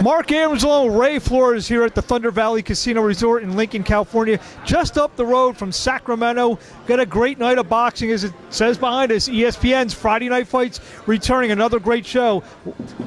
Marc Abrams along with Ray Flores here at the Thunder Valley Casino Resort in Lincoln, California, just up the road from Sacramento. Got a great night of boxing, as it says behind us. ESPN's Friday Night Fights returning, another great show.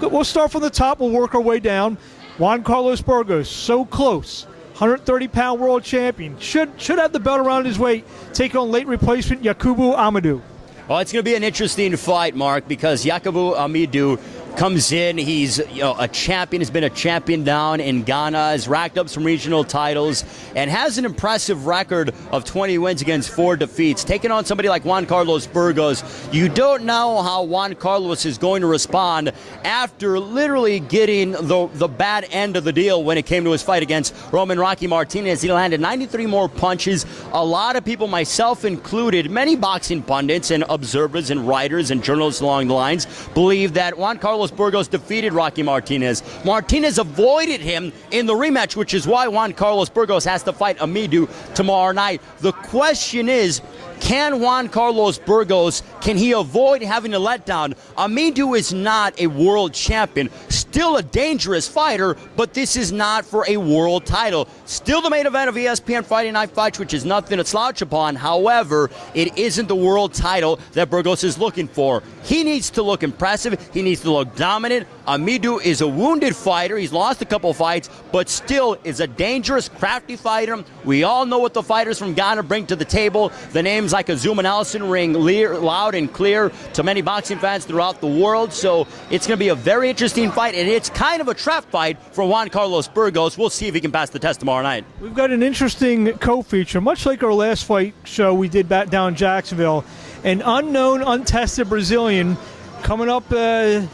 We'll start from the top. We'll work our way down. Juan Carlos Burgos, so close. 130-pound world champion. Should have the belt around his waist. Take on late replacement Yakubu Amidu. Well, it's going to be an interesting fight, Mark, because Yakubu Amidu comes in. He's a champion. Has been a champion down in Ghana. Has racked up some regional titles and has an impressive record of 20 wins against 4 defeats. Taking on somebody like Juan Carlos Burgos, you don't know how Juan Carlos is going to respond after literally getting the bad end of the deal when it came to his fight against Roman Rocky Martinez. He landed 93 more punches. A lot of people, myself included, many boxing pundits and observers and writers and journalists along the lines, believe that Juan Carlos Burgos defeated Rocky Martinez. Martinez avoided him in the rematch, which is why Juan Carlos Burgos has to fight Amidu tomorrow night. The question is, can Juan Carlos Burgos, can he avoid having a letdown? Amidu is not a world champion. Still a dangerous fighter, but this is not for a world title. Still the main event of ESPN Friday Night Fights, which is nothing to slouch upon. However, it isn't the world title that Burgos is looking for. He needs to look impressive. He needs to look dominant. Amidu is a wounded fighter. He's lost a couple fights, but still is a dangerous, crafty fighter. We all know what the fighters from Ghana bring to the table. The names like Azuma Nelson ring loud and clear to many boxing fans throughout the world. So it's going to be a very interesting fight, and it's kind of a trap fight for Juan Carlos Burgos. We'll see if he can pass the test tomorrow night. We've got an interesting co-feature, much like our last fight show we did back down in Jacksonville. An unknown, untested Brazilian coming up to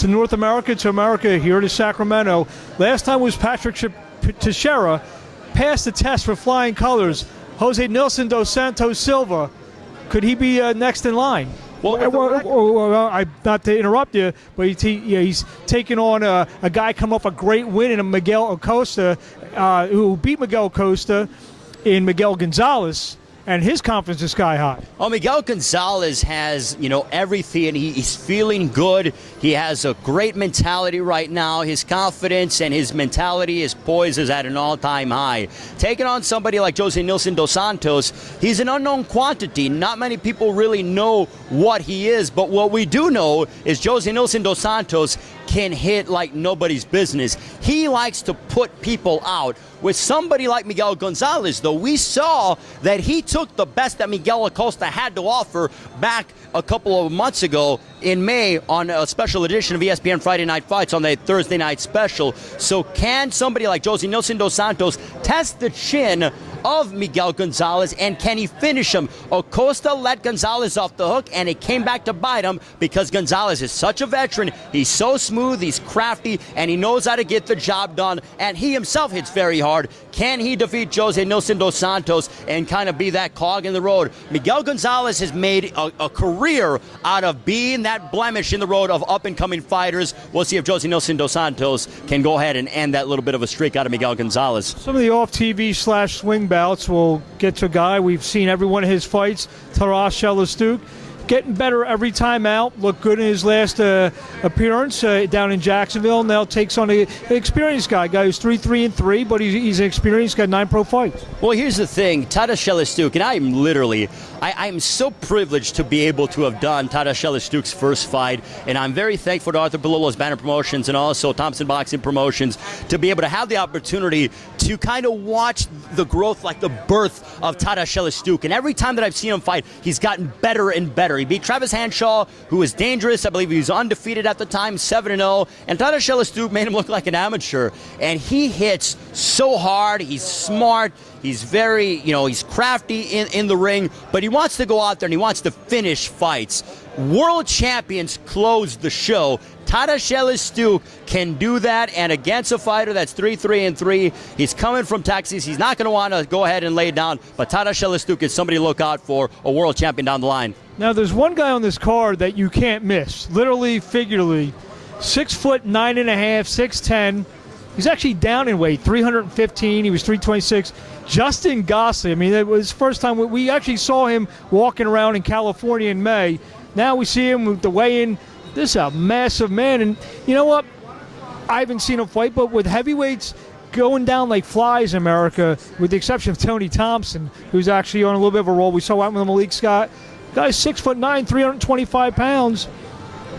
North America, to America, here to Sacramento. Last time was Patrick Teixeira, passed the test for flying colors. Jose Nilson dos Santos Silva, could he be next in line? Well, not to interrupt you, but he's taking on a guy coming off a great win in Miguel Acosta, who beat Miguel Acosta in Miguel Gonzalez. And his confidence is sky high. Oh, Miguel Gonzalez has, everything. He's feeling good. He has a great mentality right now. His confidence and his mentality, his poise is at an all-time high. Taking on somebody like Jose Nilson dos Santos, he's an unknown quantity. Not many people really know what he is, but what we do know is Jose Nilson dos Santos can hit like nobody's business. He likes to put people out. With somebody like Miguel Gonzalez, though, we saw that he took the best that Miguel Acosta had to offer back a couple of months ago in May on a special edition of ESPN Friday Night Fights on the Thursday night special. So can somebody like Jose Nilson dos Santos test the chin of Miguel Gonzalez, and can he finish him? Acosta let Gonzalez off the hook, and it came back to bite him because Gonzalez is such a veteran. He's so smooth, he's crafty, and he knows how to get the job done, and he himself hits very hard. Can he defeat Jose Nilson dos Santos and kind of be that cog in the road? Miguel Gonzalez has made a career out of being that blemish in the road of up-and-coming fighters. We'll see if Jose Nilson dos Santos can go ahead and end that little bit of a streak out of Miguel Gonzalez. Some of the off-TV/swing bouts will get to a guy we've seen every one of his fights, Taras Shelestuk. Getting better every time out. Looked good in his last appearance down in Jacksonville. Now takes on an experienced guy who's 3-3-3, but he's an experienced guy, 9 pro fights. Well, here's the thing. Taras Shelestuk, and I'm so privileged to be able to have done Taras Shelestuk's first fight, and I'm very thankful to Arthur Palillo's Banner Promotions and also Thompson Boxing Promotions to be able to have the opportunity to kind of watch the growth, like the birth of Taras Shelestuk. And every time that I've seen him fight, he's gotten better and better. He beat Travis Hanshaw, who was dangerous. I believe he was undefeated at the time, 7-0. And Taras Shelestuk made him look like an amateur. And he hits so hard. He's smart. He's very, he's crafty in the ring. But he wants to go out there and he wants to finish fights. World champions close the show. Taras Shelestuk can do that, and against a fighter that's 3-3-3, he's coming from Texas. He's not going to want to go ahead and lay down, but Taras Shelestuk is somebody to look out for, a world champion down the line. Now, there's one guy on this card that you can't miss, literally, figuratively. 6'9.5", 6'10". He's actually down in weight, 315. He was 326. Justin Gossley. I mean, it was his first time. We actually saw him walking around in California in May. Now we see him with the weigh-in. This is a massive man. And you know what? I haven't seen him fight, but with heavyweights going down like flies in America, with the exception of Tony Thompson, who's actually on a little bit of a roll. We saw that with Malik Scott. Guy's 6'9", 325 pounds.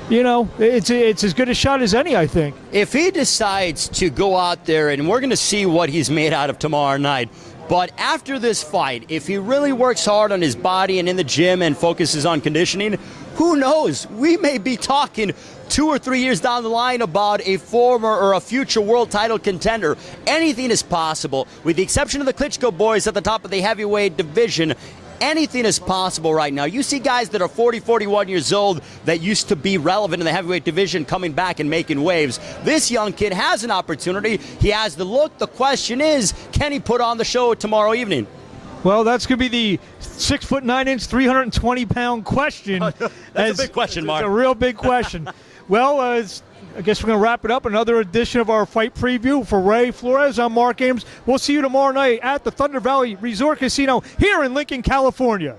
You know, it's as good a shot as any, I think. If he decides to go out there, and we're going to see what he's made out of tomorrow night, but after this fight, if he really works hard on his body and in the gym and focuses on conditioning, who knows? We may be talking 2 or 3 years down the line about a former or a future world title contender. Anything is possible. With the exception of the Klitschko boys at the top of the heavyweight division, anything is possible right now. You see guys that are 40, 41 years old that used to be relevant in the heavyweight division coming back and making waves. This young kid has an opportunity. He has the look. The question is, can he put on the show tomorrow evening? Well, that's going to be the 6'9", 320-pound question. That's a big question, Mark. It's a real big question. Well, I guess we're going to wrap it up. Another edition of our fight preview for Ray Flores. I'm Marc Abrams. We'll see you tomorrow night at the Thunder Valley Resort Casino here in Lincoln, California.